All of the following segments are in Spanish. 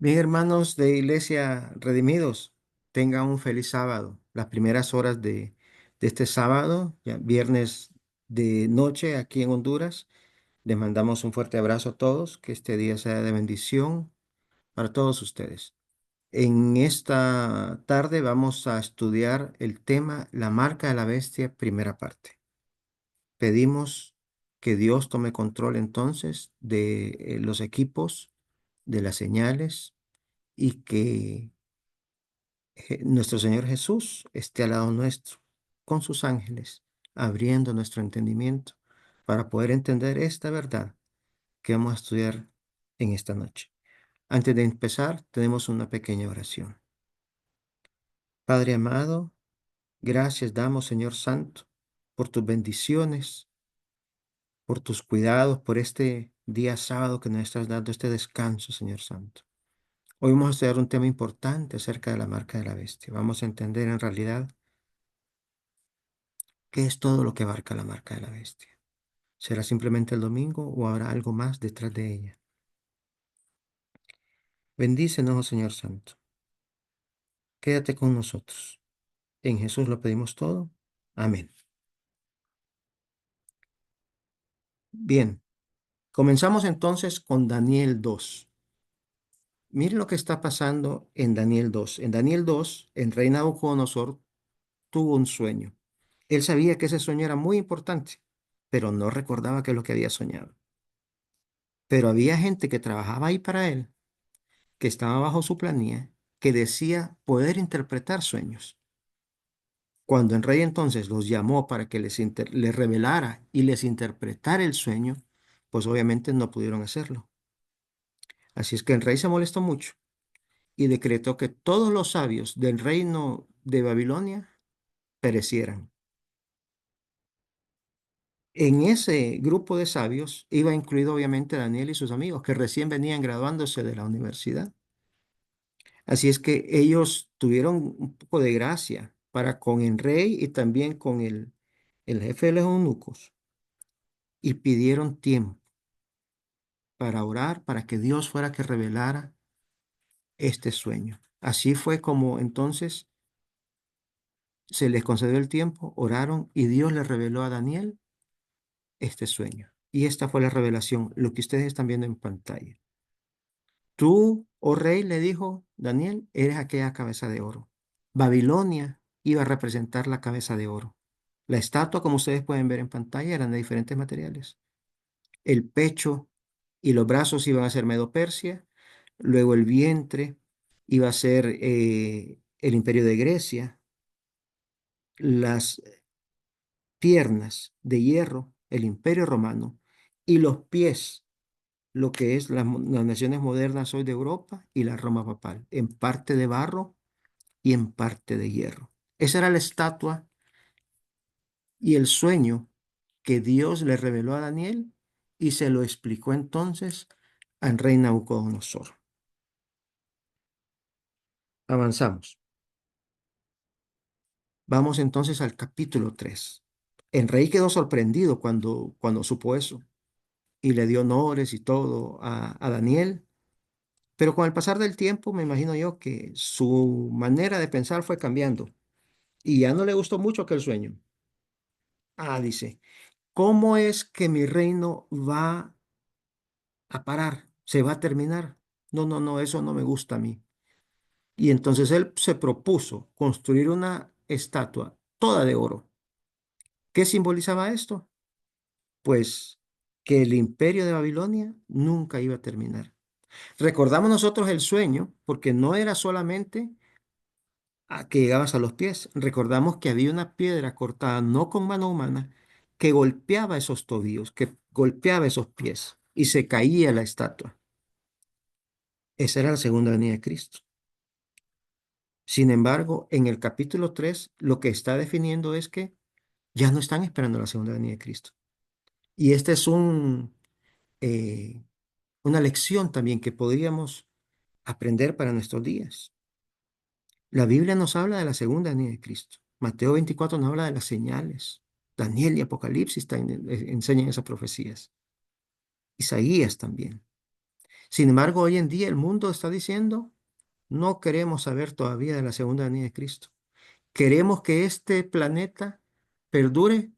Bien, hermanos de Iglesia Redimidos, tengan un feliz sábado. Las primeras horas de este sábado, ya viernes de noche aquí en Honduras, les mandamos un fuerte abrazo a todos, que este día sea de bendición para todos ustedes. En esta tarde vamos a estudiar el tema La marca de la bestia, primera parte. Pedimos que Dios tome control entonces de los equipos, de las señales y que nuestro Señor Jesús esté al lado nuestro, con sus ángeles, abriendo nuestro entendimiento para poder entender esta verdad que vamos a estudiar en esta noche. Antes de empezar, tenemos una pequeña oración. Padre amado, gracias damos, Señor Santo, por tus bendiciones, por tus cuidados, por este día sábado que nos estás dando, este descanso, Señor Santo. Hoy vamos a estudiar un tema importante acerca de la marca de la bestia. Vamos a entender en realidad qué es todo lo que abarca la marca de la bestia. ¿Será simplemente el domingo o habrá algo más detrás de ella? Bendícenos, oh Señor Santo. Quédate con nosotros. En Jesús lo pedimos todo. Amén. Bien, comenzamos entonces con Daniel 2. Mire lo que está pasando en Daniel 2. En Daniel 2, el rey Nabucodonosor tuvo un sueño. Él sabía que ese sueño era muy importante, pero no recordaba qué es lo que había soñado. Pero había gente que trabajaba ahí para él, que estaba bajo su planilla, que decía poder interpretar sueños. Cuando el rey entonces los llamó para que les revelara y les interpretara el sueño, pues obviamente no pudieron hacerlo. Así es que el rey se molestó mucho y decretó que todos los sabios del reino de Babilonia perecieran. En ese grupo de sabios iba incluido obviamente Daniel y sus amigos, que recién venían graduándose de la universidad. Así es que ellos tuvieron un poco de gracia para con el rey y también con el jefe de los eunucos y pidieron tiempo para orar, para que Dios fuera que revelara este sueño. Así fue como entonces se les concedió el tiempo, oraron y Dios les reveló a Daniel este sueño. Y esta fue la revelación, lo que ustedes están viendo en pantalla. Tú, oh rey, le dijo Daniel, eres aquella cabeza de oro. Babilonia iba a representar la cabeza de oro. La estatua, como ustedes pueden ver en pantalla, eran de diferentes materiales. El pecho y los brazos iban a ser Medo-Persia. Luego el vientre iba a ser el imperio de Grecia. Las piernas de hierro, el imperio romano. Y los pies, lo que es las naciones modernas hoy de Europa y la Roma papal, en parte de barro y en parte de hierro. Esa era la estatua y el sueño que Dios le reveló a Daniel y se lo explicó entonces al rey Nabucodonosor. Avanzamos. Vamos entonces al capítulo 3. El rey quedó sorprendido cuando supo eso y le dio honores y todo a Daniel, pero con el pasar del tiempo me imagino yo que su manera de pensar fue cambiando y ya no le gustó mucho aquel sueño. Dice, ¿cómo es que mi reino va a parar? ¿Se va a terminar? No, no, no, eso no me gusta a mí. Y entonces él se propuso construir una estatua toda de oro. ¿Qué simbolizaba esto? Pues que el imperio de Babilonia nunca iba a terminar. Recordamos nosotros el sueño porque no era solamente a que llegabas a los pies. Recordamos que había una piedra cortada no con mano humana que golpeaba esos tobillos, que golpeaba esos pies y se caía la estatua. Esa era la segunda venida de Cristo. Sin embargo, en el capítulo 3 lo que está definiendo es que ya no están esperando la segunda venida de Cristo. Y este es eh, una lección también que podríamos aprender para nuestros días. La Biblia nos habla de la segunda venida de Cristo. Mateo 24 nos habla de las señales. Daniel y Apocalipsis enseñan esas profecías. Isaías también. Sin embargo, hoy en día el mundo está diciendo, no queremos saber todavía de la segunda venida de Cristo. Queremos que este planeta perdure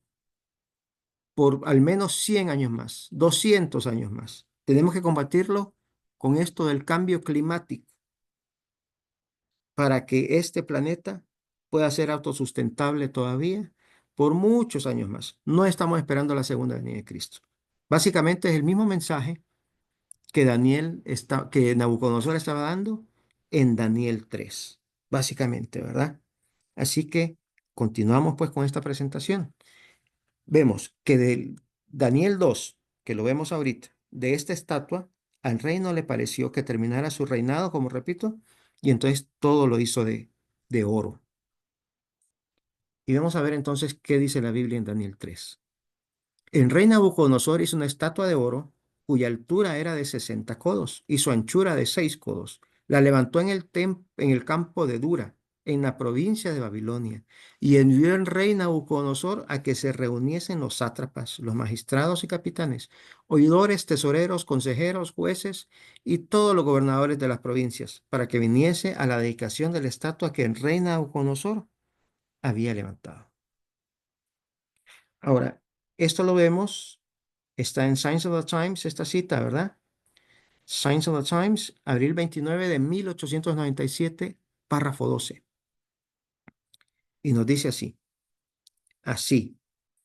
por al menos 100 años más, 200 años más. Tenemos que combatirlo con esto del cambio climático para que este planeta pueda ser autosustentable todavía por muchos años más. No estamos esperando la segunda venida de Cristo. Básicamente es el mismo mensaje que Nabucodonosor estaba dando en Daniel 3, básicamente, ¿verdad? Así que continuamos pues con esta presentación. Vemos que de Daniel 2, que lo vemos ahorita, de esta estatua, al rey no le pareció que terminara su reinado, como repito, y entonces todo lo hizo de oro. Y vamos a ver entonces qué dice la Biblia en Daniel 3. El rey Nabucodonosor hizo una estatua de oro cuya altura era de 60 codos y su anchura de 6 codos. La levantó en el campo de Dura, en la provincia de Babilonia, y envió el rey Nabucodonosor a que se reuniesen los sátrapas, los magistrados y capitanes, oidores, tesoreros, consejeros, jueces y todos los gobernadores de las provincias, para que viniese a la dedicación de la estatua que el rey Nabucodonosor había levantado. Ahora, esto lo vemos, está en Signs of the Times, esta cita, ¿verdad? Signs of the Times, abril 29 de 1897, párrafo 12. Y nos dice así, así,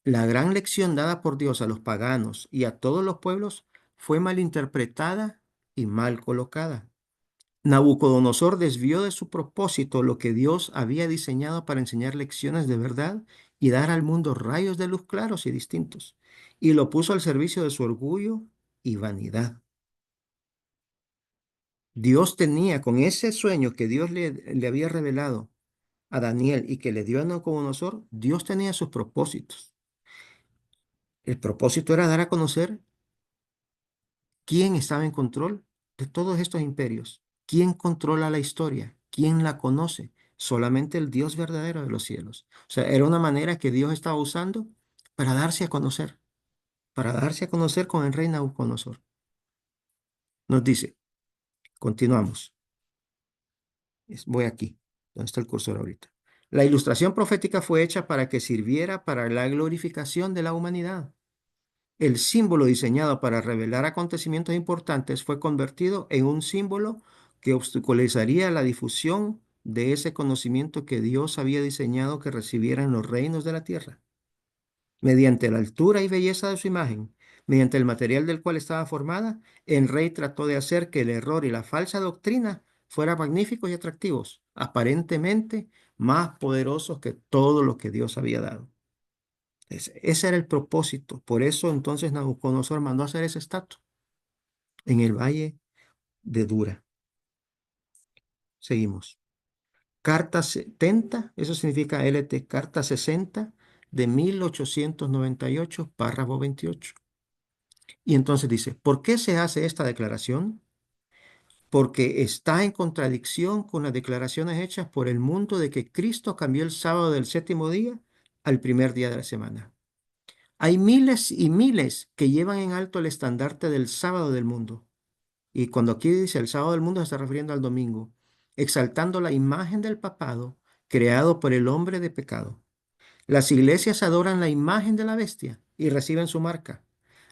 la gran lección dada por Dios a los paganos y a todos los pueblos fue mal interpretada y mal colocada. Nabucodonosor desvió de su propósito lo que Dios había diseñado para enseñar lecciones de verdad y dar al mundo rayos de luz claros y distintos, y lo puso al servicio de su orgullo y vanidad. Dios tenía, con ese sueño que Dios le había revelado a Daniel y que le dio a Nabucodonosor, Dios tenía sus propósitos. El propósito era dar a conocer quién estaba en control de todos estos imperios, quién controla la historia, quién la conoce, solamente el Dios verdadero de los cielos. O sea, era una manera que Dios estaba usando para darse a conocer, para darse a conocer con el rey Nabucodonosor. Nos dice, continuamos. Voy aquí, donde está el cursor ahorita. La ilustración profética fue hecha para que sirviera para la glorificación de la humanidad. El símbolo diseñado para revelar acontecimientos importantes fue convertido en un símbolo que obstaculizaría la difusión de ese conocimiento que Dios había diseñado que recibieran los reinos de la tierra. Mediante la altura y belleza de su imagen, mediante el material del cual estaba formada, el rey trató de hacer que el error y la falsa doctrina fueran magníficos y atractivos, aparentemente más poderosos que todo lo que Dios había dado. Ese era el propósito. Por eso entonces Nabucodonosor mandó hacer esa estatua en el valle de Dura. Seguimos. Carta 70, eso significa LT, Carta 60 de 1898, párrafo 28. Y entonces dice, ¿por qué se hace esta declaración? Porque está en contradicción con las declaraciones hechas por el mundo de que Cristo cambió el sábado del séptimo día al primer día de la semana. Hay miles y miles que llevan en alto el estandarte del sábado del mundo. Y cuando aquí dice el sábado del mundo se está refiriendo al domingo, exaltando la imagen del papado creado por el hombre de pecado. Las iglesias adoran la imagen de la bestia y reciben su marca,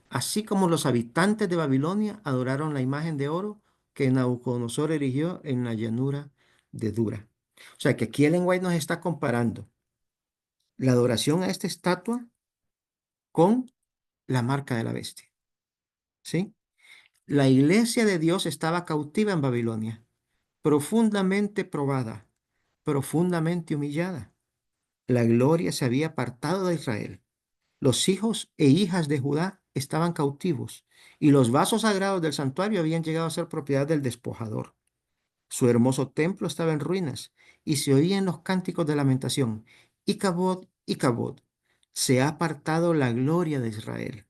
así como los habitantes de Babilonia adoraron la imagen de oro que Nabucodonosor erigió en la llanura de Dura. O sea que aquí Ellen White nos está comparando la adoración a esta estatua con la marca de la bestia. ¿Sí? La iglesia de Dios estaba cautiva en Babilonia, profundamente probada, profundamente humillada. La gloria se había apartado de Israel. Los hijos e hijas de Judá estaban cautivos y los vasos sagrados del santuario habían llegado a ser propiedad del despojador. Su hermoso templo estaba en ruinas y se oían los cánticos de lamentación. Y Cabod, se ha apartado la gloria de Israel.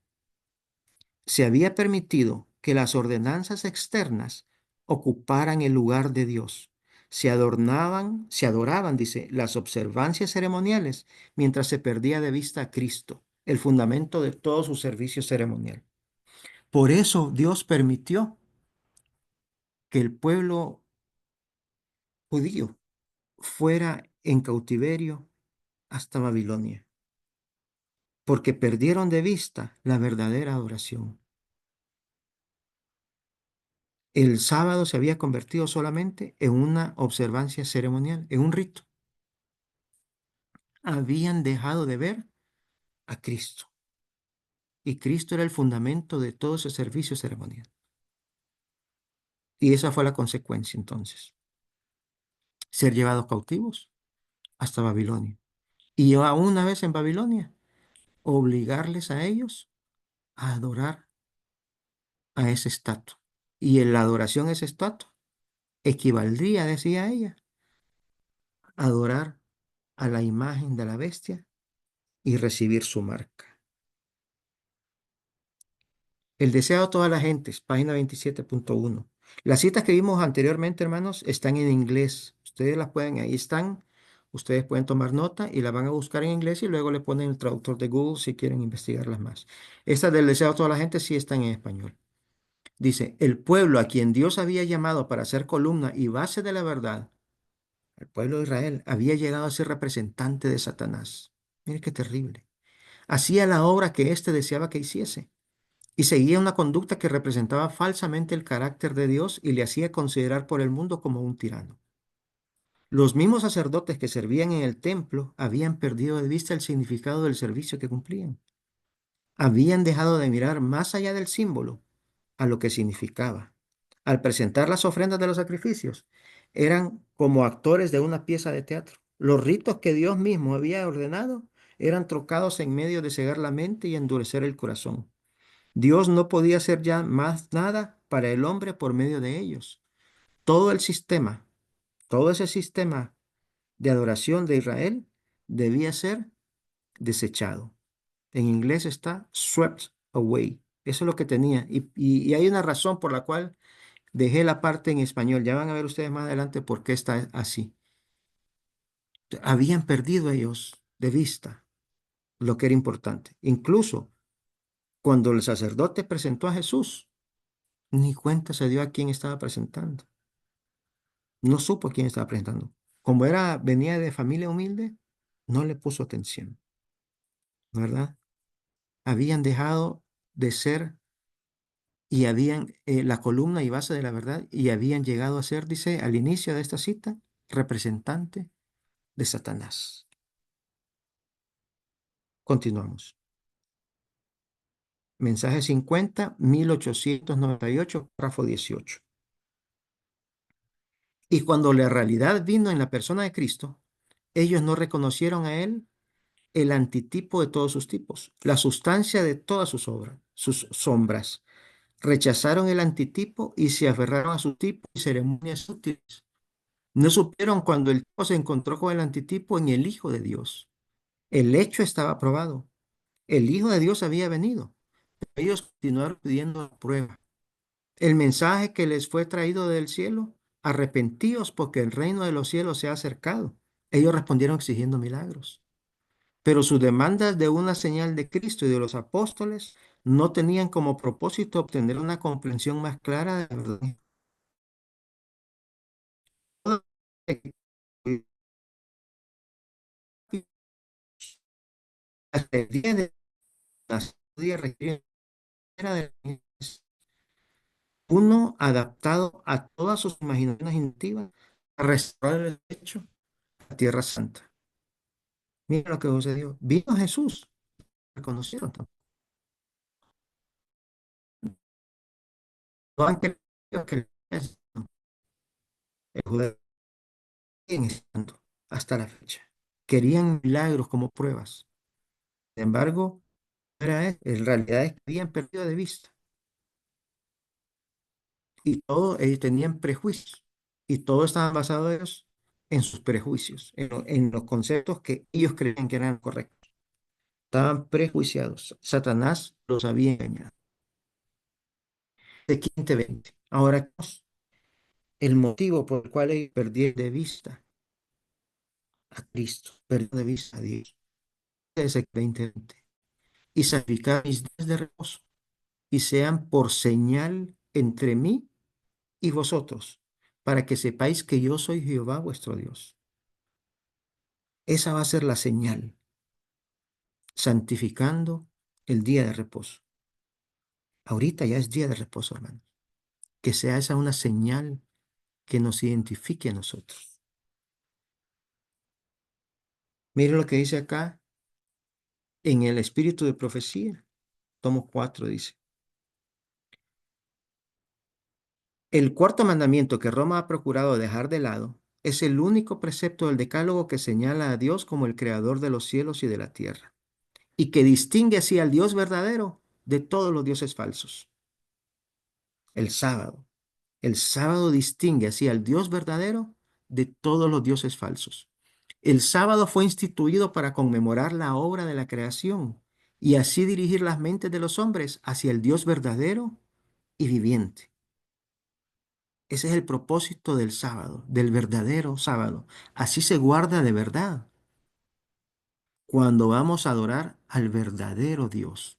Se había permitido que las ordenanzas externas ocuparan el lugar de Dios. Se adoraban, dice, las observancias ceremoniales mientras se perdía de vista a Cristo, el fundamento de todo su servicio ceremonial. Por eso Dios permitió que el pueblo judío fuera en cautiverio hasta Babilonia, porque perdieron de vista la verdadera adoración. El sábado se había convertido solamente en una observancia ceremonial, en un rito. Habían dejado de ver a Cristo, y Cristo era el fundamento de todo ese servicio ceremonial. Y esa fue la consecuencia entonces, ser llevados cautivos hasta Babilonia. Y aún una vez en Babilonia, obligarles a ellos a adorar a ese estatua. Y en la adoración a ese estatua equivaldría, decía ella, a adorar a la imagen de la bestia y recibir su marca. El deseo de todas las gentes, página 27.1. Las citas que vimos anteriormente, hermanos, están en inglés. Ustedes las pueden, ahí están. Ustedes pueden tomar nota y la van a buscar en inglés y luego le ponen el traductor de Google si quieren investigarlas más. Estas del deseo de toda la gente sí están en español. Dice, el pueblo a quien Dios había llamado para ser columna y base de la verdad, el pueblo de Israel, había llegado a ser representante de Satanás. Mire qué terrible. Hacía la obra que éste deseaba que hiciese y seguía una conducta que representaba falsamente el carácter de Dios y le hacía considerar por el mundo como un tirano. Los mismos sacerdotes que servían en el templo habían perdido de vista el significado del servicio que cumplían. Habían dejado de mirar más allá del símbolo a lo que significaba. Al presentar las ofrendas de los sacrificios, eran como actores de una pieza de teatro. Los ritos que Dios mismo había ordenado eran trocados en medio de cegar la mente y endurecer el corazón. Dios no podía hacer ya más nada para el hombre por medio de ellos. Todo el sistema, todo ese sistema de adoración de Israel debía ser desechado. En inglés está swept away. Eso es lo que tenía. Y hay una razón por la cual dejé la parte en español. Ya van a ver ustedes más adelante por qué está así. Habían perdido ellos de vista lo que era importante. Incluso cuando el sacerdote presentó a Jesús, ni cuenta se dio a quién estaba presentando. No supo a quién estaba presentando. Como venía de familia humilde, no le puso atención, ¿verdad? Habían dejado de ser y habían la columna y base de la verdad y habían llegado a ser, dice al inicio de esta cita, representante de Satanás. Continuamos. Mensaje 50, 1898, párrafo 18. Y cuando la realidad vino en la persona de Cristo, ellos no reconocieron a Él el antitipo de todos sus tipos, la sustancia de todas sus obras, sus sombras. Rechazaron el antitipo y se aferraron a su tipo y ceremonias útiles. No supieron cuando el tipo se encontró con el antitipo en el Hijo de Dios. El hecho estaba probado. El Hijo de Dios había venido. Ellos continuaron pidiendo la prueba. El mensaje que les fue traído del cielo, arrepentíos porque el reino de los cielos se ha acercado. Ellos respondieron exigiendo milagros. Pero sus demandas de una señal de Cristo y de los apóstoles no tenían como propósito obtener una comprensión más clara de la verdad. Hasta el día de las judías requieren de uno adaptado a todas sus imaginaciones intuitivas a restaurar el derecho a la tierra santa. Miren lo que sucedió. Vino Jesús, reconocieron también. No han querido que el judío sigue estando hasta la fecha. Querían milagros como pruebas. Sin embargo, en realidad es que habían perdido de vista y todo, ellos tenían prejuicios y todo estaba basado ellos en sus prejuicios, en los conceptos que ellos creían que eran correctos. Estaban prejuiciados. Satanás los había engañado. De 15:20. Ahora, el motivo por el cual ellos perdieron de vista a Cristo, perdieron de vista a Dios, es el 20:20. Y sacrificar mis días de reposo y sean por señal entre mí y vosotros, para que sepáis que yo soy Jehová vuestro Dios. Esa va a ser la señal, santificando el día de reposo. Ahorita ya es día de reposo, hermano. Que sea esa una señal que nos identifique a nosotros. Mire lo que dice acá en el espíritu de profecía. Tomo 4 dice. El cuarto mandamiento que Roma ha procurado dejar de lado es el único precepto del Decálogo que señala a Dios como el creador de los cielos y de la tierra, y que distingue así al Dios verdadero de todos los dioses falsos. El sábado. El sábado distingue así al Dios verdadero de todos los dioses falsos. El sábado fue instituido para conmemorar la obra de la creación y así dirigir las mentes de los hombres hacia el Dios verdadero y viviente. Ese es el propósito del sábado, del verdadero sábado. Así se guarda de verdad cuando vamos a adorar al verdadero Dios.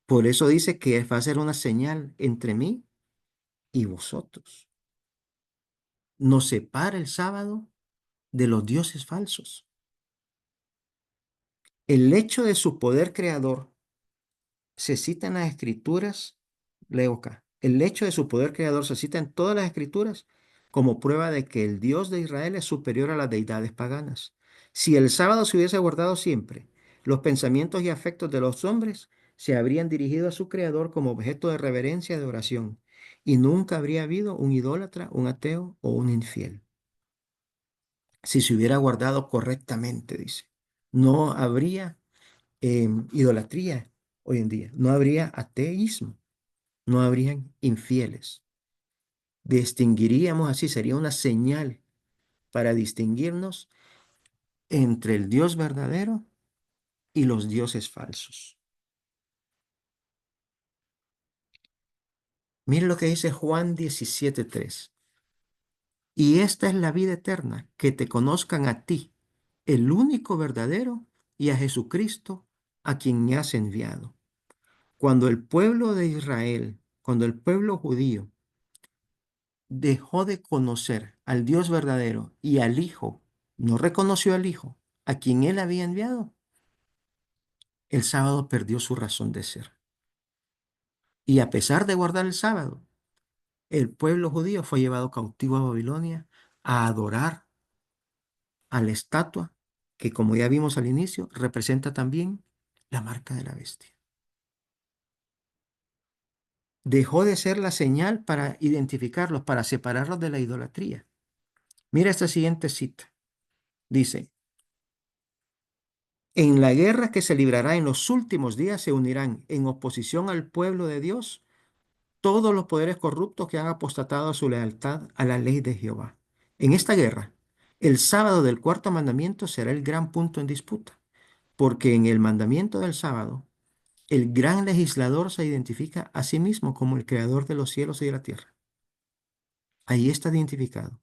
Por eso dice que va a ser una señal entre mí y vosotros. Nos separa el sábado de los dioses falsos. El hecho de su poder creador se cita en las escrituras, leo acá, el hecho de su poder creador se cita en todas las escrituras como prueba de que el Dios de Israel es superior a las deidades paganas. Si el sábado se hubiese guardado siempre, los pensamientos y afectos de los hombres se habrían dirigido a su creador como objeto de reverencia y de oración, y nunca habría habido un idólatra, un ateo o un infiel. Si se hubiera guardado correctamente, dice, no habría idolatría hoy en día, no habría ateísmo, no habrían infieles. Distinguiríamos así, sería una señal para distinguirnos entre el Dios verdadero y los dioses falsos. Mire lo que dice Juan 17:3. Y esta es la vida eterna, que te conozcan a ti, el único verdadero, y a Jesucristo, a quien me has enviado. Cuando el pueblo de Israel, cuando el pueblo judío dejó de conocer al Dios verdadero y al Hijo, no reconoció al Hijo, a quien él había enviado, el sábado perdió su razón de ser. Y a pesar de guardar el sábado, el pueblo judío fue llevado cautivo a Babilonia a adorar a la estatua que, como ya vimos al inicio, representa también la marca de la bestia. Dejó de ser la señal para identificarlos, para separarlos de la idolatría. Mira esta siguiente cita. Dice, en la guerra que se librará en los últimos días se unirán en oposición al pueblo de Dios todos los poderes corruptos que han apostatado a su lealtad a la ley de Jehová. En esta guerra, el sábado del cuarto mandamiento será el gran punto en disputa, porque en el mandamiento del sábado, el gran legislador se identifica a sí mismo como el creador de los cielos y de la tierra. Ahí está identificado.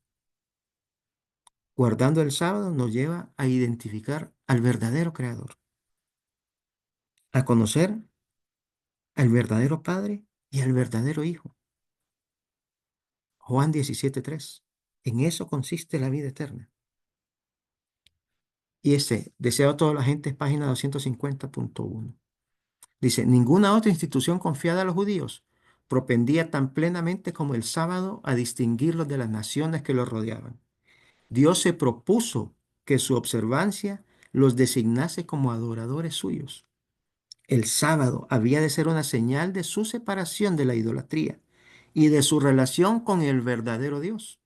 Guardando el sábado nos lleva a identificar al verdadero creador, a conocer al verdadero Padre y al verdadero Hijo. Juan 17:3. En eso consiste la vida eterna. Y ese, deseo a toda la gente, es página 250.1. Dice, ninguna otra institución confiada a los judíos propendía tan plenamente como el sábado a distinguirlos de las naciones que los rodeaban. Dios se propuso que su observancia los designase como adoradores suyos. El sábado había de ser una señal de su separación de la idolatría y de su relación con el verdadero Dios.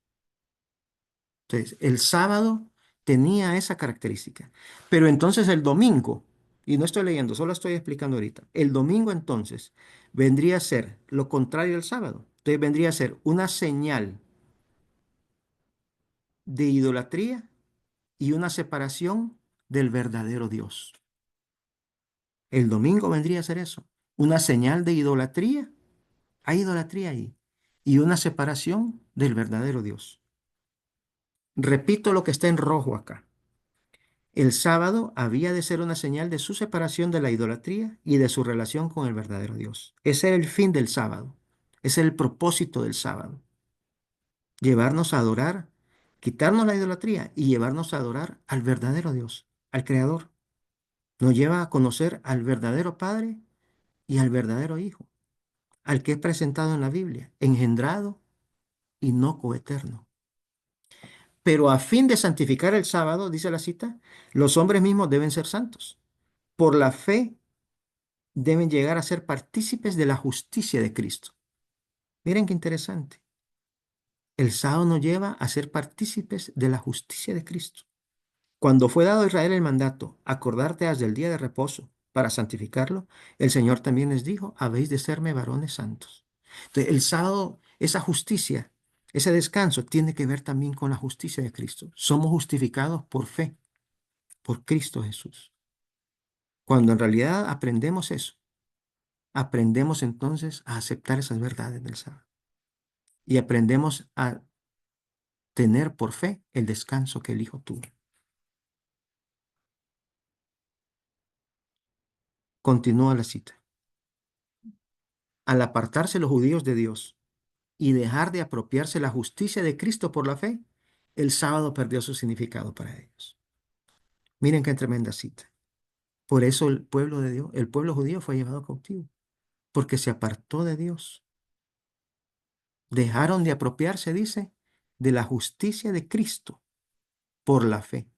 Entonces, el sábado tenía esa característica. Pero entonces el domingo, y no estoy leyendo, solo estoy explicando ahorita, el domingo entonces vendría a ser lo contrario al sábado. Entonces vendría a ser una señal de idolatría y una separación del verdadero Dios. El domingo vendría a ser eso, una señal de idolatría, hay idolatría ahí, y una separación del verdadero Dios. Repito lo que está en rojo acá. El sábado había de ser una señal de su separación de la idolatría y de su relación con el verdadero Dios. Ese era el fin del sábado. Ese es el propósito del sábado. Llevarnos a adorar, quitarnos la idolatría y llevarnos a adorar al verdadero Dios, al Creador. Nos lleva a conocer al verdadero Padre y al verdadero Hijo, al que es presentado en la Biblia, engendrado y no coeterno. Pero a fin de santificar el sábado, dice la cita, los hombres mismos deben ser santos. Por la fe deben llegar a ser partícipes de la justicia de Cristo. Miren qué interesante. El sábado nos lleva a ser partícipes de la justicia de Cristo. Cuando fue dado a Israel el mandato, acordarte has del día de reposo para santificarlo, el Señor también les dijo, habéis de serme varones santos. Entonces, el sábado, esa justicia, ese descanso, tiene que ver también con la justicia de Cristo. Somos justificados por fe, por Cristo Jesús. Cuando en realidad aprendemos eso, aprendemos entonces a aceptar esas verdades del sábado y aprendemos a tener por fe el descanso que el Hijo tuvo. Continúa la cita. Al apartarse los judíos de Dios y dejar de apropiarse la justicia de Cristo por la fe, el sábado perdió su significado para ellos. Miren qué tremenda cita. Por eso el pueblo de Dios, el pueblo judío fue llevado cautivo, porque se apartó de Dios. Dejaron de apropiarse, dice, de la justicia de Cristo por la fe.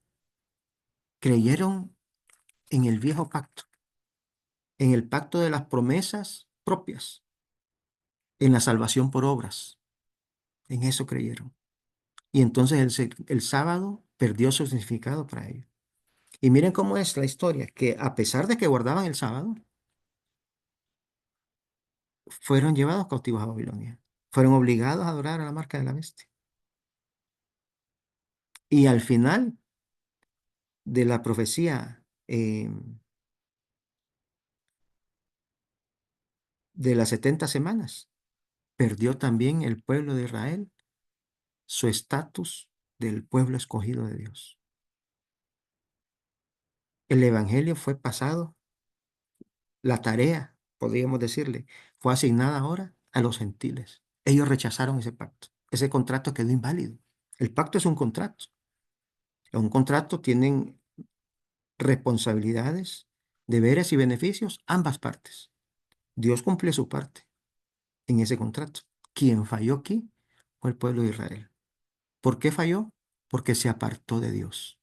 Creyeron en el viejo pacto, en el pacto de las promesas propias, en la salvación por obras. En eso creyeron. Y entonces el sábado perdió su significado para ellos. Y miren cómo es la historia, que a pesar de que guardaban el sábado, fueron llevados cautivos a Babilonia. Fueron obligados a adorar a la marca de la bestia. Y al final de la profecía de las 70 semanas, perdió también el pueblo de Israel su estatus del pueblo escogido de Dios. El evangelio fue pasado, la tarea, podríamos decirle, fue asignada ahora a los gentiles. Ellos rechazaron ese pacto. Ese contrato quedó inválido. El pacto es un contrato. En un contrato tienen responsabilidades, deberes y beneficios ambas partes. Dios cumple su parte en ese contrato. Quien falló aquí fue el pueblo de Israel. ¿Por qué falló? Porque se apartó de Dios.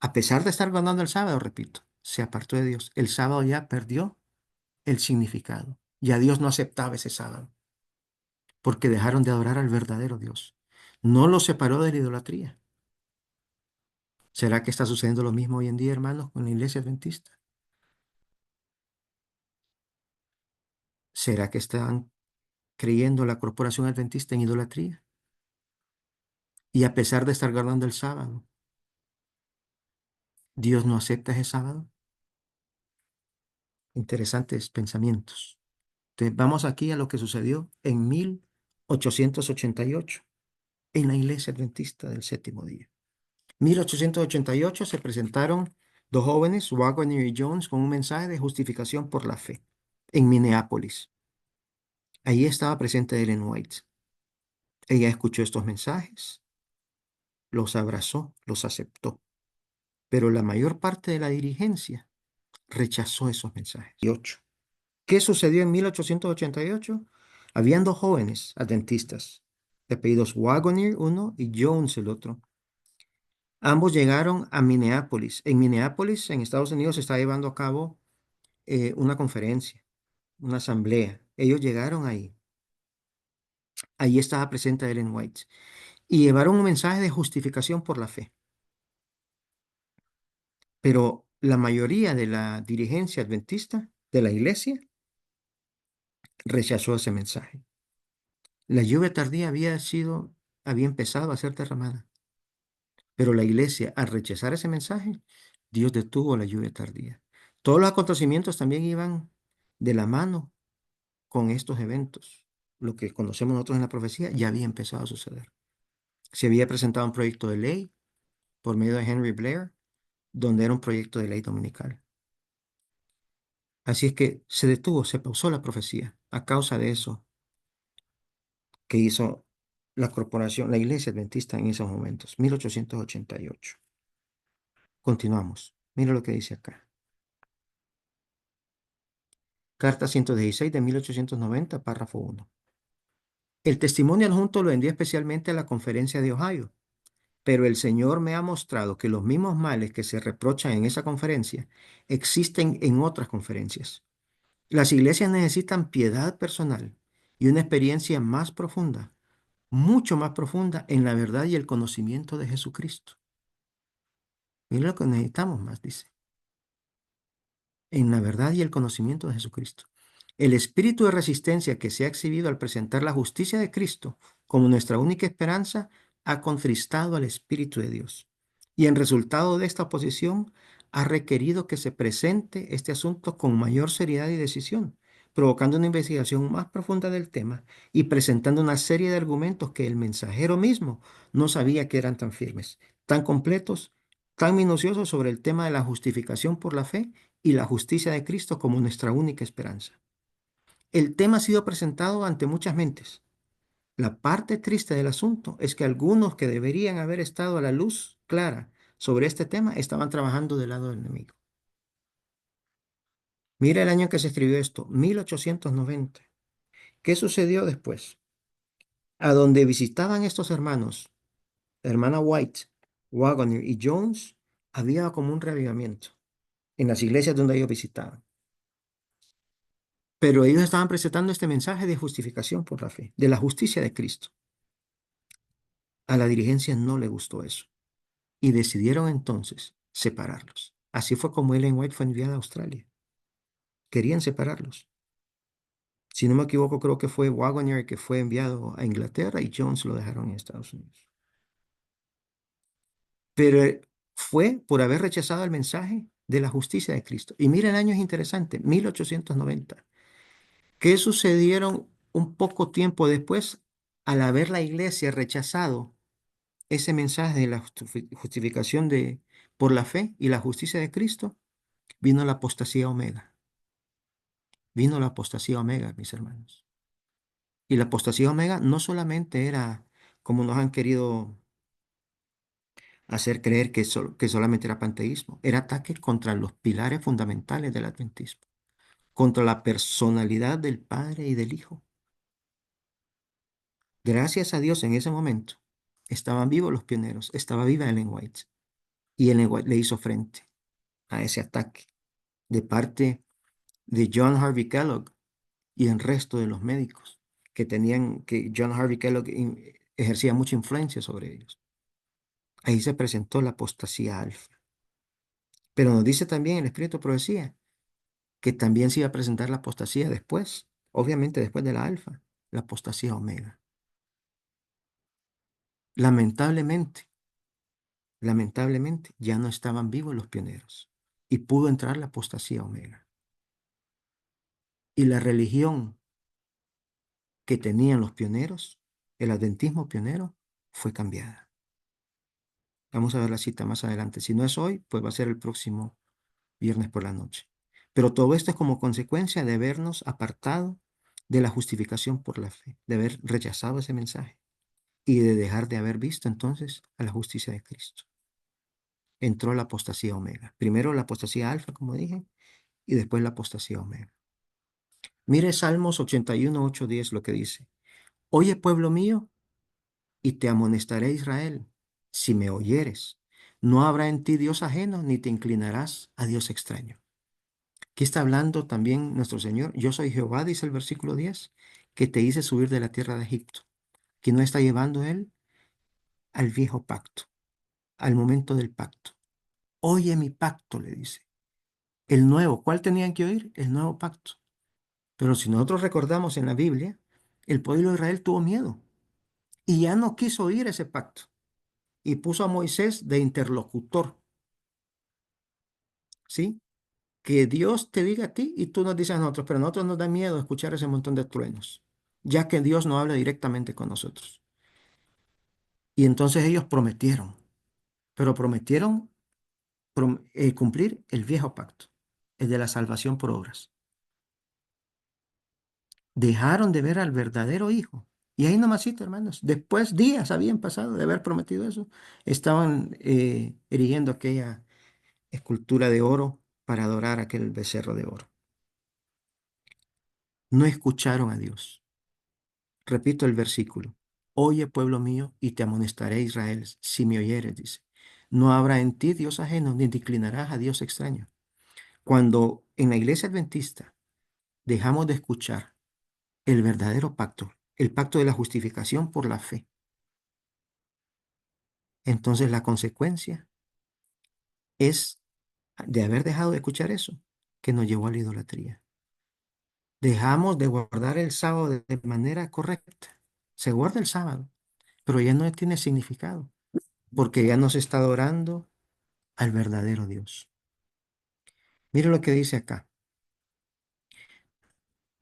A pesar de estar guardando el sábado, repito, se apartó de Dios. El sábado ya perdió el significado. Ya Dios no aceptaba ese sábado porque dejaron de adorar al verdadero Dios. No lo separó de la idolatría. ¿Será que está sucediendo lo mismo hoy en día, hermanos, con la iglesia adventista? ¿Será que están creyendo la corporación adventista en idolatría? Y a pesar de estar guardando el sábado, Dios no acepta ese sábado. Interesantes pensamientos. Entonces, vamos aquí a lo que sucedió en 1888 en la iglesia adventista del séptimo día. 1888 se presentaron dos jóvenes, Wagner y Jones, con un mensaje de justificación por la fe en Minneapolis. Allí estaba presente Ellen White. Ella escuchó estos mensajes, los abrazó, los aceptó, pero la mayor parte de la dirigencia rechazó esos mensajes. Y ocho. ¿Qué sucedió en 1888? Habían dos jóvenes adventistas, de apellidos Wagner uno y Jones el otro. Ambos llegaron a Minneapolis. En Minneapolis, en Estados Unidos, se está llevando a cabo una conferencia, una asamblea. Ellos llegaron ahí. Allí estaba presente Ellen White. Y llevaron un mensaje de justificación por la fe. Pero la mayoría de la dirigencia adventista de la iglesia rechazó ese mensaje. La lluvia tardía había empezado a ser derramada. Pero la iglesia, al rechazar ese mensaje, Dios detuvo la lluvia tardía. Todos los acontecimientos también iban de la mano con estos eventos. Lo que conocemos nosotros en la profecía ya había empezado a suceder. Se había presentado un proyecto de ley por medio de Henry Blair, donde era un proyecto de ley dominical. Así es que se detuvo, se pausó la profecía a causa de eso que hizo la corporación, la iglesia adventista en esos momentos, 1888. Continuamos. Mira lo que dice acá. Carta 116 de 1890, párrafo 1. El testimonio adjunto lo envié especialmente a la conferencia de Ohio, pero el Señor me ha mostrado que los mismos males que se reprochan en esa conferencia existen en otras conferencias. Las iglesias necesitan piedad personal y una experiencia más profunda, mucho más profunda en la verdad y el conocimiento de Jesucristo. Mira lo que necesitamos más, dice. En la verdad y el conocimiento de Jesucristo. El espíritu de resistencia que se ha exhibido al presentar la justicia de Cristo como nuestra única esperanza ha contristado al Espíritu de Dios. Y en resultado de esta oposición ha requerido que se presente este asunto con mayor seriedad y decisión, provocando una investigación más profunda del tema y presentando una serie de argumentos que el mensajero mismo no sabía que eran tan firmes, tan completos, tan minuciosos sobre el tema de la justificación por la fe y la justicia de Cristo como nuestra única esperanza. El tema ha sido presentado ante muchas mentes. La parte triste del asunto es que algunos que deberían haber estado a la luz clara sobre este tema estaban trabajando del lado del enemigo. Mira el año en que se escribió esto, 1890. ¿Qué sucedió después? A donde visitaban estos hermanos, la hermana White, Waggoner y Jones, había como un reavivamiento en las iglesias donde ellos visitaban. Pero ellos estaban presentando este mensaje de justificación por la fe, de la justicia de Cristo. A la dirigencia no le gustó eso y decidieron entonces separarlos. Así fue como Ellen White fue enviada a Australia. Querían separarlos. Si no me equivoco, creo que fue Waggoner que fue enviado a Inglaterra y Jones lo dejaron en Estados Unidos. Pero fue por haber rechazado el mensaje de la justicia de Cristo. Y mira, el año es interesante, 1890. ¿Qué sucedieron un poco tiempo después al haber la iglesia rechazado ese mensaje de la justificación por la fe y la justicia de Cristo? Vino la apostasía omega. Vino la apostasía omega, mis hermanos. Y la apostasía omega no solamente era como nos han querido hacer creer que solamente era panteísmo, era ataque contra los pilares fundamentales del adventismo, contra la personalidad del Padre y del Hijo. Gracias a Dios en ese momento estaban vivos los pioneros, estaba viva Ellen White y Ellen White le hizo frente a ese ataque de parte de John Harvey Kellogg y el resto de los médicos que John Harvey Kellogg ejercía mucha influencia sobre ellos. Ahí se presentó la apostasía alfa. Pero nos dice también el Espíritu de Profecía que también se iba a presentar la apostasía después, obviamente después de la alfa, la apostasía omega. Lamentablemente, lamentablemente ya no estaban vivos los pioneros y pudo entrar la apostasía omega. Y la religión que tenían los pioneros, el adventismo pionero, fue cambiada. Vamos a ver la cita más adelante. Si no es hoy, pues va a ser el próximo viernes por la noche. Pero todo esto es como consecuencia de habernos apartado de la justificación por la fe, de haber rechazado ese mensaje y de dejar de haber visto entonces a la justicia de Cristo. Entró la apostasía omega. Primero la apostasía alfa, como dije, y después la apostasía omega. Mire Salmos 81, 8, 10 lo que dice. Oye, pueblo mío, y te amonestaré, Israel, si me oyeres. No habrá en ti Dios ajeno, ni te inclinarás a Dios extraño. Aquí está hablando también nuestro Señor. Yo soy Jehová, dice el versículo 10, que te hice subir de la tierra de Egipto. Que no está llevando Él al viejo pacto, al momento del pacto. Oye mi pacto, le dice. El nuevo, ¿cuál tenían que oír? El nuevo pacto. Pero si nosotros recordamos en la Biblia, el pueblo de Israel tuvo miedo y ya no quiso oír ese pacto y puso a Moisés de interlocutor, ¿sí? Que Dios te diga a ti y tú nos dices a nosotros, pero a nosotros nos da miedo escuchar ese montón de truenos, ya que Dios no habla directamente con nosotros. Y entonces ellos prometieron, pero prometieron cumplir el viejo pacto. el de la salvación por obras. Dejaron de ver al verdadero Hijo. Y ahí nomasito, hermanos. Después, días habían pasado de haber prometido eso. Estaban erigiendo aquella escultura de oro para adorar aquel becerro de oro. No escucharon a Dios. Repito el versículo. Oye, pueblo mío, y te amonestaré, Israel, si me oyeres, dice. No habrá en ti Dios ajeno, ni te inclinarás a Dios extraño. Cuando en la iglesia adventista dejamos de escuchar el verdadero pacto, el pacto de la justificación por la fe, entonces la consecuencia es de haber dejado de escuchar eso, que nos llevó a la idolatría. Dejamos de guardar el sábado de manera correcta. Se guarda el sábado, pero ya no tiene significado, porque ya no se está adorando al verdadero Dios. Mire lo que dice acá.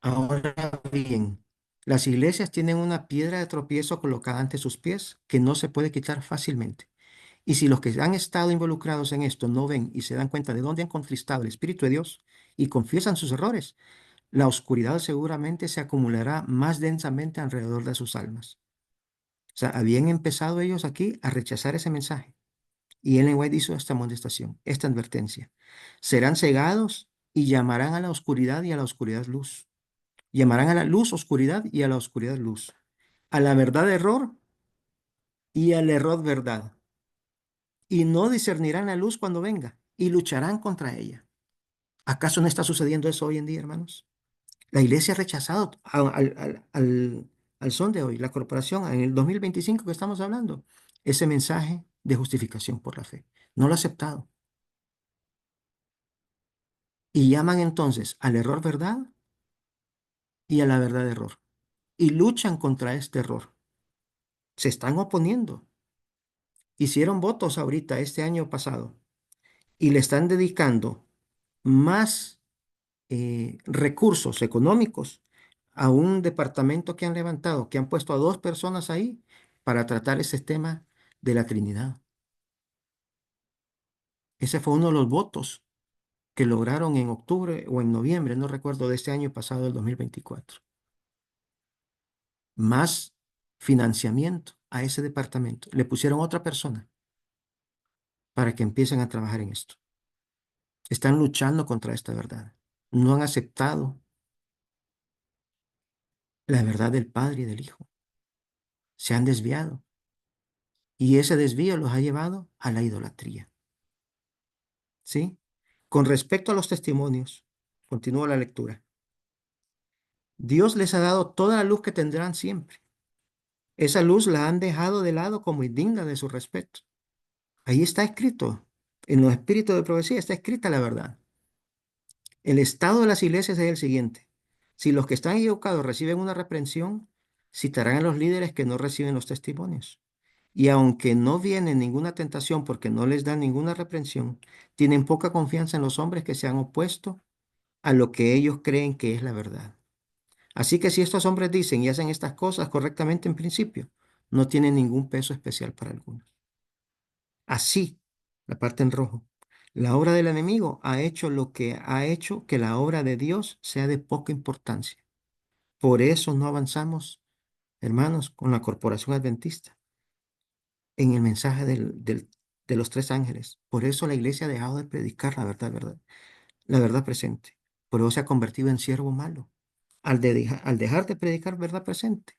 Ahora bien, las iglesias tienen una piedra de tropiezo colocada ante sus pies que no se puede quitar fácilmente. Y si los que han estado involucrados en esto no ven y se dan cuenta de dónde han contristado el Espíritu de Dios y confiesan sus errores, la oscuridad seguramente se acumulará más densamente alrededor de sus almas. O sea, habían empezado ellos aquí a rechazar ese mensaje. Y Ellen White hizo esta amonestación, esta advertencia. Serán cegados y llamarán a la oscuridad y a la oscuridad luz. Llamarán a la luz oscuridad y a la oscuridad luz. A la verdad error y al error verdad. Y no discernirán la luz cuando venga y lucharán contra ella. ¿Acaso no está sucediendo eso hoy en día, hermanos? La iglesia ha rechazado al son de hoy, la corporación, en el 2025 que estamos hablando, ese mensaje de justificación por la fe. No lo ha aceptado. Y llaman entonces al error verdad y a la verdad error. Y luchan contra este error. Se están oponiendo. Hicieron votos ahorita, este año pasado, y le están dedicando más recursos económicos a un departamento que han levantado, que han puesto a dos personas ahí para tratar ese tema de la Trinidad. Ese fue uno de los votos que lograron en octubre o en noviembre, no recuerdo, de este año pasado, del 2024. Más financiamiento a ese departamento. Le pusieron otra persona para que empiecen a trabajar en esto. Están luchando contra esta verdad. No han aceptado la verdad del Padre y del Hijo. Se han desviado. Y ese desvío los ha llevado a la idolatría. ¿Sí? Con respecto a los testimonios, continúa la lectura. Dios les ha dado toda la luz que tendrán siempre. Esa luz la han dejado de lado como indigna de su respeto. Ahí está escrito, en los espíritus de profecía está escrita la verdad. El estado de las iglesias es el siguiente. Si los que están equivocados reciben una reprensión, citarán a los líderes que no reciben los testimonios. Y aunque no viene ninguna tentación porque no les dan ninguna reprensión, tienen poca confianza en los hombres que se han opuesto a lo que ellos creen que es la verdad. Así que si estos hombres dicen y hacen estas cosas correctamente en principio, no tienen ningún peso especial para algunos. Así, la parte en rojo, la obra del enemigo ha hecho lo que ha hecho que la obra de Dios sea de poca importancia. Por eso no avanzamos, hermanos, con la corporación adventista en el mensaje de los tres ángeles. Por eso la iglesia ha dejado de predicar la verdad presente. Por eso se ha convertido en siervo malo. Al dejar de predicar verdad presente,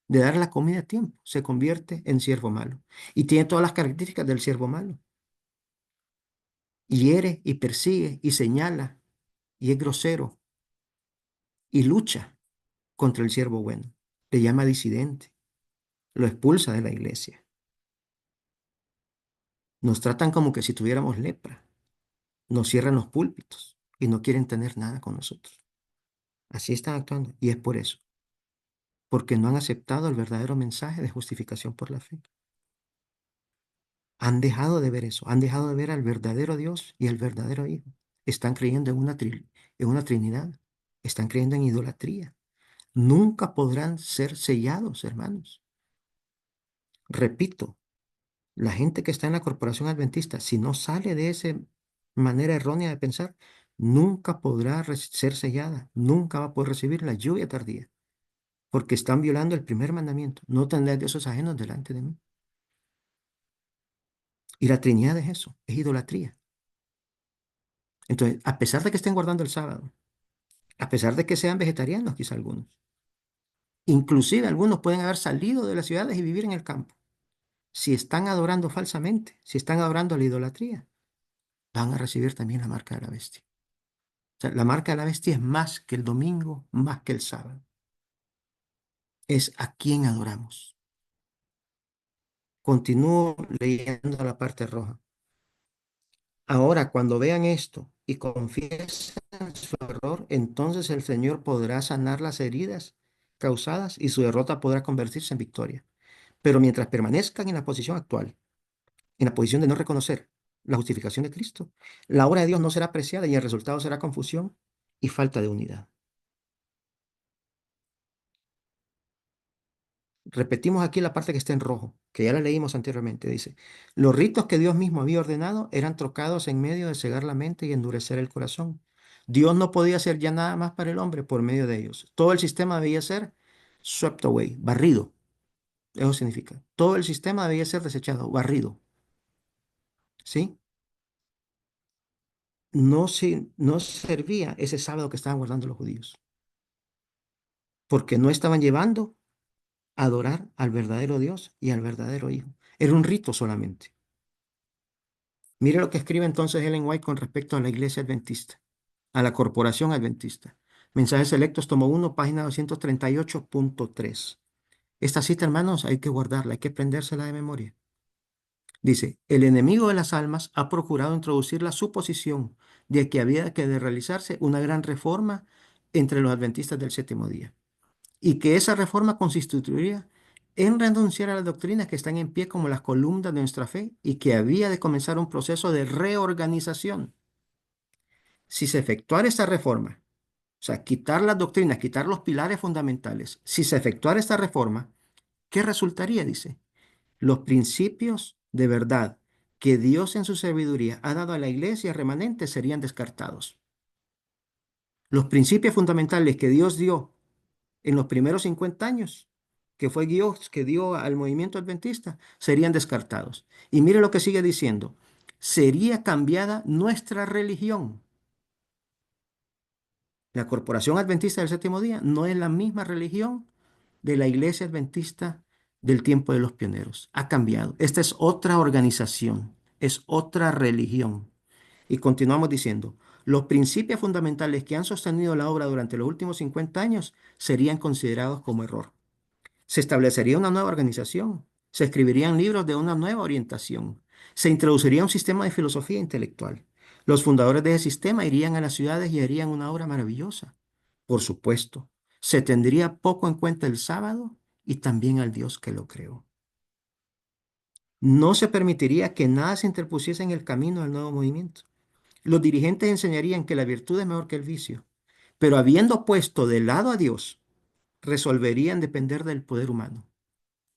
de dar la comida a tiempo, se convierte en siervo malo. Y tiene todas las características del siervo malo. Hiere y persigue y señala y es grosero y lucha contra el siervo bueno. Le llama disidente, lo expulsa de la iglesia. Nos tratan como que si tuviéramos lepra. Nos cierran los púlpitos y no quieren tener nada con nosotros. Así están actuando y es por eso, porque no han aceptado el verdadero mensaje de justificación por la fe. Han dejado de ver eso, han dejado de ver al verdadero Dios y al verdadero Hijo. Están creyendo en una Trinidad, están creyendo en idolatría. Nunca podrán ser sellados, hermanos. Repito, la gente que está en la corporación adventista, si no sale de esa manera errónea de pensar, nunca podrá ser sellada, nunca va a poder recibir la lluvia tardía, porque están violando el primer mandamiento. No tendrás dioses ajenos delante de mí. Y la Trinidad es eso, es idolatría. Entonces, a pesar de que estén guardando el sábado, a pesar de que sean vegetarianos, quizá algunos, inclusive algunos pueden haber salido de las ciudades y vivir en el campo. Si están adorando falsamente, si están adorando a la idolatría, van a recibir también la marca de la bestia. O sea, la marca de la bestia es más que el domingo, más que el sábado. Es a quién adoramos. Continúo leyendo la parte roja. Ahora, cuando vean esto y confiesen su error, entonces el Señor podrá sanar las heridas causadas y su derrota podrá convertirse en victoria. Pero mientras permanezcan en la posición actual, en la posición de no reconocer la justificación de Cristo, la obra de Dios no será apreciada y el resultado será confusión y falta de unidad. Repetimos aquí la parte que está en rojo, que ya la leímos anteriormente. Dice, los ritos que Dios mismo había ordenado eran trocados en medio de cegar la mente y endurecer el corazón. Dios no podía hacer ya nada más para el hombre por medio de ellos. Todo el sistema debía ser swept away, barrido. Eso significa. Todo el sistema debía ser desechado, barrido. ¿Sí? No servía ese sábado que estaban guardando los judíos, porque no estaban llevando a adorar al verdadero Dios y al verdadero Hijo. Era un rito solamente. Mire lo que escribe entonces Ellen White con respecto a la iglesia adventista, a la corporación adventista. Mensajes selectos, tomo 1, página 238.3. Esta cita, hermanos, hay que guardarla, hay que prendérsela de memoria. Dice, el enemigo de las almas ha procurado introducir la suposición de que había que de realizarse una gran reforma entre los adventistas del séptimo día y que esa reforma constituiría en renunciar a las doctrinas que están en pie como las columnas de nuestra fe y que había de comenzar un proceso de reorganización. Si se efectuara esta reforma, o sea, quitar las doctrinas, quitar los pilares fundamentales, si se efectuara esta reforma, ¿qué resultaría? Dice, los principios de verdad que Dios en su sabiduría ha dado a la iglesia remanente serían descartados. Los principios fundamentales que Dios dio en los primeros 50 años, que fue Dios que dio al movimiento adventista, serían descartados. Y mire lo que sigue diciendo, sería cambiada nuestra religión. La Corporación Adventista del Séptimo Día no es la misma religión de la Iglesia Adventista del tiempo de los pioneros. Ha cambiado. Esta es otra organización, es otra religión. Y continuamos diciendo, los principios fundamentales que han sostenido la obra durante los últimos 50 años serían considerados como error. Se establecería una nueva organización, se escribirían libros de una nueva orientación, se introduciría un sistema de filosofía intelectual. Los fundadores de ese sistema irían a las ciudades y harían una obra maravillosa. Por supuesto, se tendría poco en cuenta el sábado y también al Dios que lo creó. No se permitiría que nada se interpusiese en el camino del nuevo movimiento. Los dirigentes enseñarían que la virtud es mejor que el vicio, pero habiendo puesto de lado a Dios, resolverían depender del poder humano.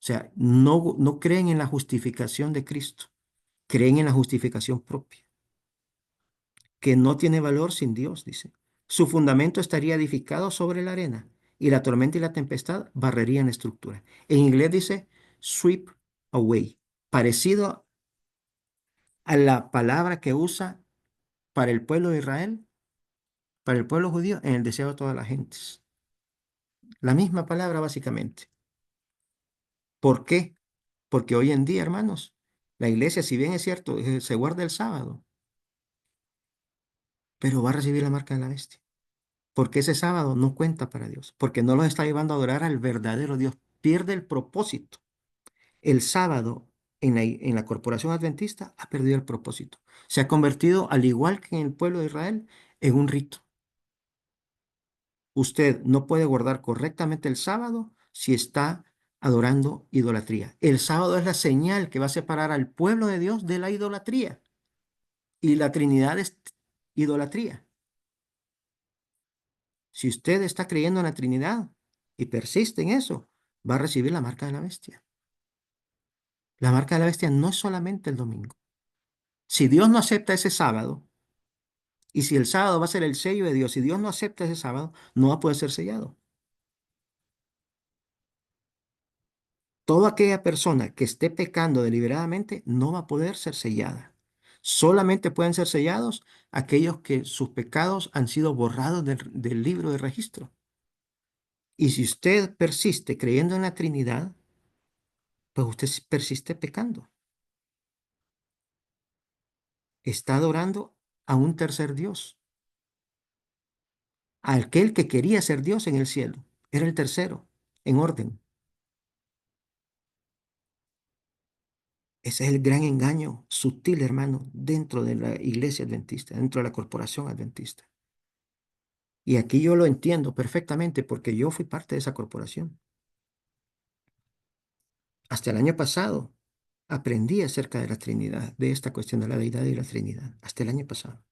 O sea, no creen en la justificación de Cristo, creen en la justificación propia, que no tiene valor sin Dios, dice. Su fundamento estaría edificado sobre la arena y la tormenta y la tempestad barrerían la estructura. En inglés dice sweep away, parecido a la palabra que usa para el pueblo de Israel, para el pueblo judío, en el deseo de todas las gentes. La misma palabra básicamente. ¿Por qué? Porque hoy en día, hermanos, la iglesia, si bien es cierto, se guarda el sábado, pero va a recibir la marca de la bestia. Porque ese sábado no cuenta para Dios, porque no los está llevando a adorar al verdadero Dios. Pierde el propósito. El sábado en la corporación adventista ha perdido el propósito. Se ha convertido, al igual que en el pueblo de Israel, en un rito. Usted no puede guardar correctamente el sábado si está adorando idolatría. El sábado es la señal que va a separar al pueblo de Dios de la idolatría. Y la Trinidad es idolatría. Si usted está creyendo en la Trinidad y persiste en eso, va a recibir la marca de la bestia. La marca de la bestia no es solamente el domingo. Si Dios no acepta ese sábado, Y si el sábado va a ser el sello de Dios, si Dios no acepta ese sábado, no va a poder ser sellado. Toda aquella persona que esté pecando deliberadamente no va a poder ser sellada. Solamente pueden ser sellados aquellos que sus pecados han sido borrados del libro de registro. Y si usted persiste creyendo en la Trinidad, pues usted persiste pecando. Está adorando a un tercer Dios, a aquel que quería ser Dios en el cielo. Era el tercero en orden. Ese es el gran engaño sutil, hermano, dentro de la iglesia adventista, dentro de la corporación adventista. Y aquí yo lo entiendo perfectamente porque yo fui parte de esa corporación. Hasta el año pasado aprendí acerca de la Trinidad, de esta cuestión de la deidad y la Trinidad. Hasta el año pasado.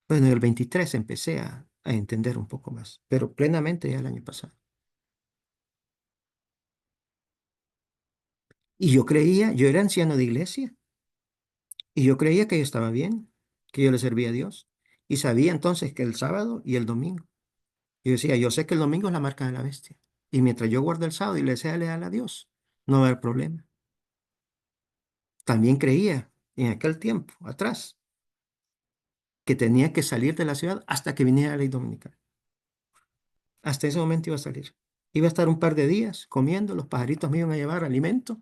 Bueno, en el 23 empecé a entender un poco más, pero plenamente ya el año pasado. Y yo creía, yo era anciano de iglesia, y yo creía que yo estaba bien, que yo le servía a Dios. Y sabía entonces que el sábado y el domingo. Y yo decía, yo sé que el domingo es la marca de la bestia. Y mientras yo guarde el sábado y le sea leal a Dios, no va a haber problema. También creía en aquel tiempo, atrás, que tenía que salir de la ciudad hasta que viniera la ley dominical. Hasta ese momento iba a salir. Iba a estar un par de días comiendo, los pajaritos me iban a llevar alimento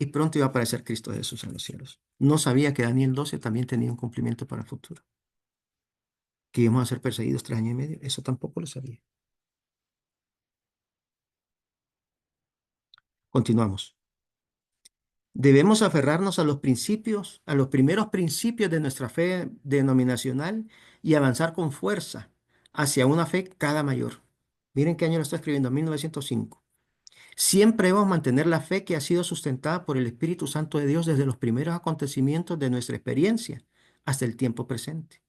y pronto iba a aparecer Cristo Jesús en los cielos. No sabía que Daniel 12 también tenía un cumplimiento para el futuro, que íbamos a ser perseguidos 3 años y medio. Eso tampoco lo sabía. Continuamos. Debemos aferrarnos a los principios, a los primeros principios de nuestra fe denominacional y avanzar con fuerza hacia una fe cada mayor. Miren qué año lo está escribiendo, 1905. Siempre debemos mantener la fe que ha sido sustentada por el Espíritu Santo de Dios desde los primeros acontecimientos de nuestra experiencia hasta el tiempo presente.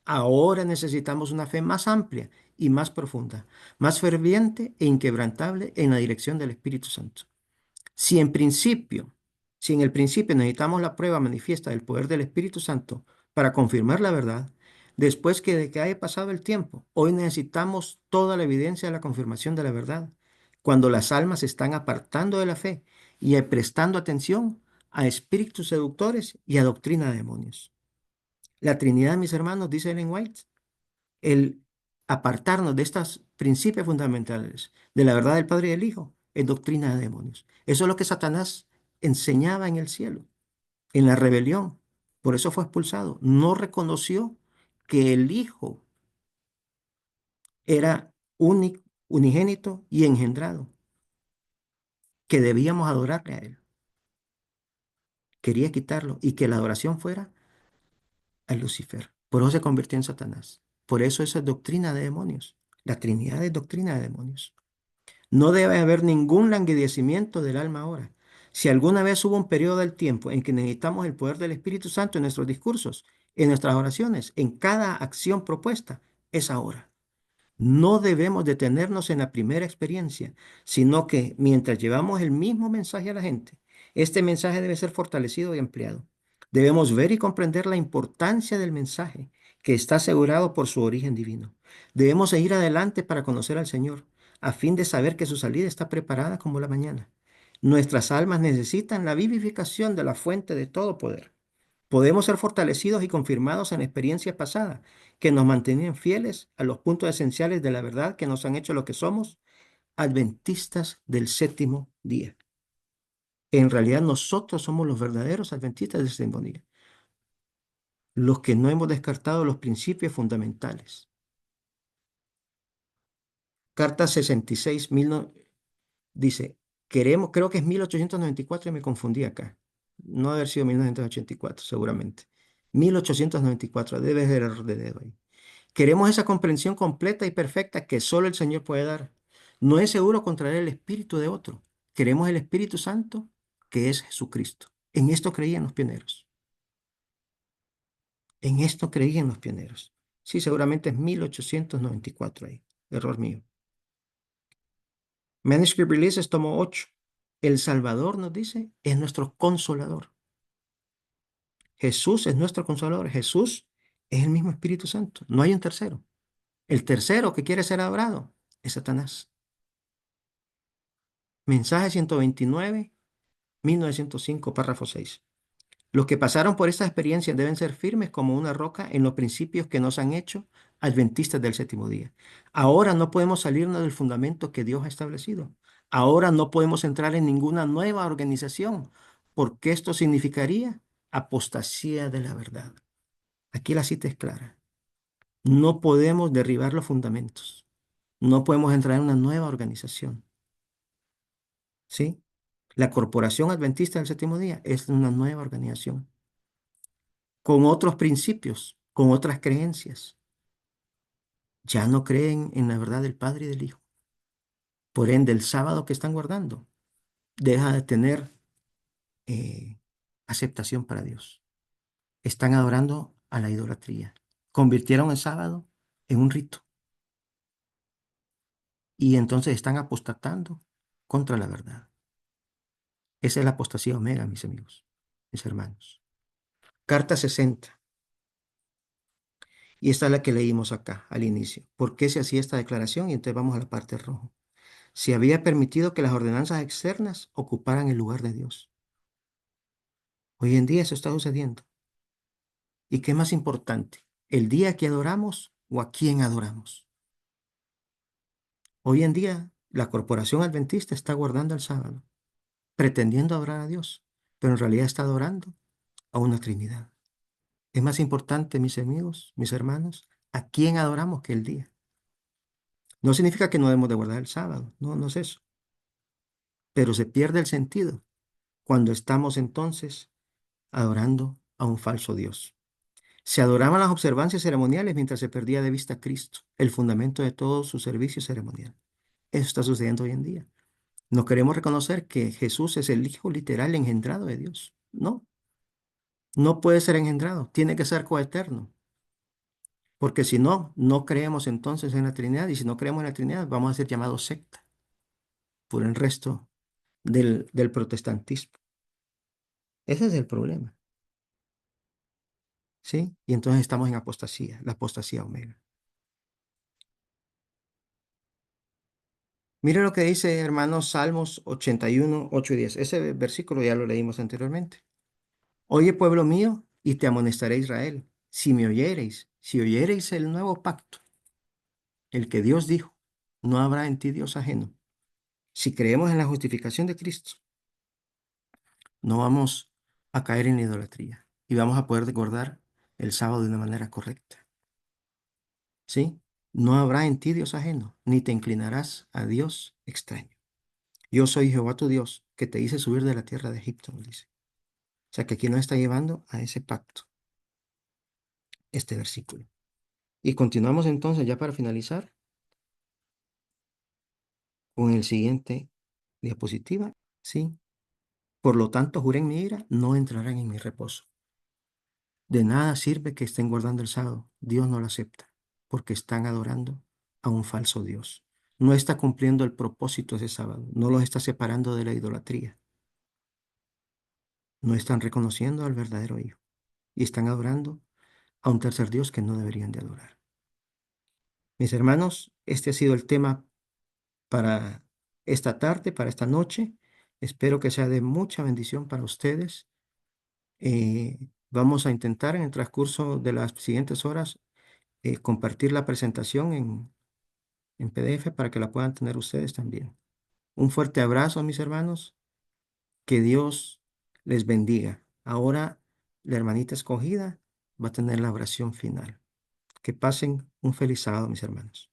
Ahora necesitamos una fe más amplia y más profunda, más ferviente e inquebrantable en la dirección del Espíritu Santo. Si en principio, si en el principio necesitamos la prueba manifiesta del poder del Espíritu Santo para confirmar la verdad, después de que haya pasado el tiempo, hoy necesitamos toda la evidencia de la confirmación de la verdad, cuando las almas se están apartando de la fe y prestando atención a espíritus seductores y a doctrina de demonios. La Trinidad, mis hermanos, dice Ellen White, el apartarnos de estos principios fundamentales, de la verdad del Padre y del Hijo, es doctrina de demonios. Eso es lo que Satanás enseñaba en el cielo, en la rebelión. Por eso fue expulsado. No reconoció que el Hijo era único, unigénito y engendrado, que debíamos adorarle a Él. Quería quitarlo y que la adoración fuera a Lucifer. Por eso se convirtió en Satanás. Por eso eso es doctrina de demonios. La Trinidad es doctrina de demonios. No debe haber ningún languidecimiento del alma ahora. Si alguna vez hubo un periodo del tiempo en que necesitamos el poder del Espíritu Santo en nuestros discursos, en nuestras oraciones, en cada acción propuesta, es ahora. No debemos detenernos en la primera experiencia, sino que mientras llevamos el mismo mensaje a la gente, este mensaje debe ser fortalecido y ampliado. Debemos ver y comprender la importancia del mensaje que está asegurado por su origen divino. Debemos seguir adelante para conocer al Señor, a fin de saber que su salida está preparada como la mañana. Nuestras almas necesitan la vivificación de la fuente de todo poder. Podemos ser fortalecidos y confirmados en la experiencia pasada, que nos mantienen fieles a los puntos esenciales de la verdad que nos han hecho lo que somos, adventistas del séptimo día. En realidad nosotros somos los verdaderos adventistas del séptimo día, los que no hemos descartado los principios fundamentales. Carta 66, dice, creo que es 1894 y me confundí acá. No debe haber sido 1984, seguramente. 1894, debe ser error de dedo ahí. Queremos esa comprensión completa y perfecta que solo el Señor puede dar. No es seguro contraer el espíritu de otro. Queremos el Espíritu Santo, que es Jesucristo. En esto creían los pioneros. En esto creían los pioneros. Sí, seguramente es 1894 ahí. Error mío. Manuscript Releases, tomo 8. El Salvador nos dice, es nuestro consolador. Jesús es nuestro consolador. Jesús es el mismo Espíritu Santo. No hay un tercero. El tercero que quiere ser adorado es Satanás. Mensaje 129, 1905, párrafo 6. Los que pasaron por esta experiencia deben ser firmes como una roca en los principios que nos han hecho adventistas del séptimo día. Ahora no podemos salirnos del fundamento que Dios ha establecido. Ahora no podemos entrar en ninguna nueva organización, porque esto significaría apostasía de la verdad. Aquí la cita es clara. No podemos derribar los fundamentos. No podemos entrar en una nueva organización. ¿Sí? La Corporación Adventista del Séptimo Día es una nueva organización con otros principios, con otras creencias. Ya no creen en la verdad del Padre y del Hijo. Por ende, el sábado que están guardando deja de tener eh, aceptación para Dios. Están adorando a la idolatría. Convirtieron el sábado en un rito y entonces están apostatando contra la verdad. Esa es la apostasía omega, mis amigos, mis hermanos. Carta 60. Y esta es la que leímos acá al inicio. ¿Por qué se hacía esta declaración? Y entonces vamos a la parte roja. Se había permitido que las ordenanzas externas ocuparan el lugar de Dios. Hoy en día eso está sucediendo. ¿Y qué es más importante? ¿El día que adoramos o a quién adoramos? Hoy en día la corporación adventista está guardando el sábado, pretendiendo adorar a Dios, pero en realidad está adorando a una Trinidad. Es más importante, mis amigos, mis hermanos, a quién adoramos que el día. No significa que no debemos de guardar el sábado, no, no es eso, pero se pierde el sentido cuando estamos entonces adorando a un falso Dios. Se adoraban las observancias ceremoniales mientras se perdía de vista a Cristo, el fundamento de todo su servicio ceremonial. Eso está sucediendo hoy en día. No queremos reconocer que Jesús es el Hijo literal engendrado de Dios. No, no puede ser engendrado, tiene que ser coeterno, porque si no, no creemos entonces en la Trinidad, y si no creemos en la Trinidad, vamos a ser llamados secta por el resto del protestantismo. Ese es el problema, ¿sí? Y entonces estamos en apostasía, la apostasía omega. Mire lo que dice, hermanos, Salmos 81, 8 y 10. Ese versículo ya lo leímos anteriormente. Oye, pueblo mío, y te amonestaré Israel, si oyereis el nuevo pacto, el que Dios dijo, no habrá en ti Dios ajeno. Si creemos en la justificación de Cristo, no vamos a caer en la idolatría y vamos a poder recordar el sábado de una manera correcta. ¿Sí? No habrá en ti Dios ajeno, ni te inclinarás a Dios extraño. Yo soy Jehová tu Dios, que te hice subir de la tierra de Egipto, nos dice. O sea que aquí nos está llevando a ese pacto, este versículo. Y continuamos entonces ya para finalizar con el siguiente diapositiva. ¿Sí? Por lo tanto, juré en mi ira, no entrarán en mi reposo. De nada sirve que estén guardando el sábado. Dios no lo acepta, porque están adorando a un falso Dios. No está cumpliendo el propósito ese sábado. No los está separando de la idolatría. No están reconociendo al verdadero Hijo. Y están adorando a un tercer Dios que no deberían de adorar. Mis hermanos, este ha sido el tema para esta tarde, para esta noche. Espero que sea de mucha bendición para ustedes. Vamos a intentar en el transcurso de las siguientes horas compartir la presentación en PDF para que la puedan tener ustedes también. Un fuerte abrazo, mis hermanos. Que Dios les bendiga. Ahora la hermanita escogida va a tener la oración final. Que pasen un feliz sábado, mis hermanos.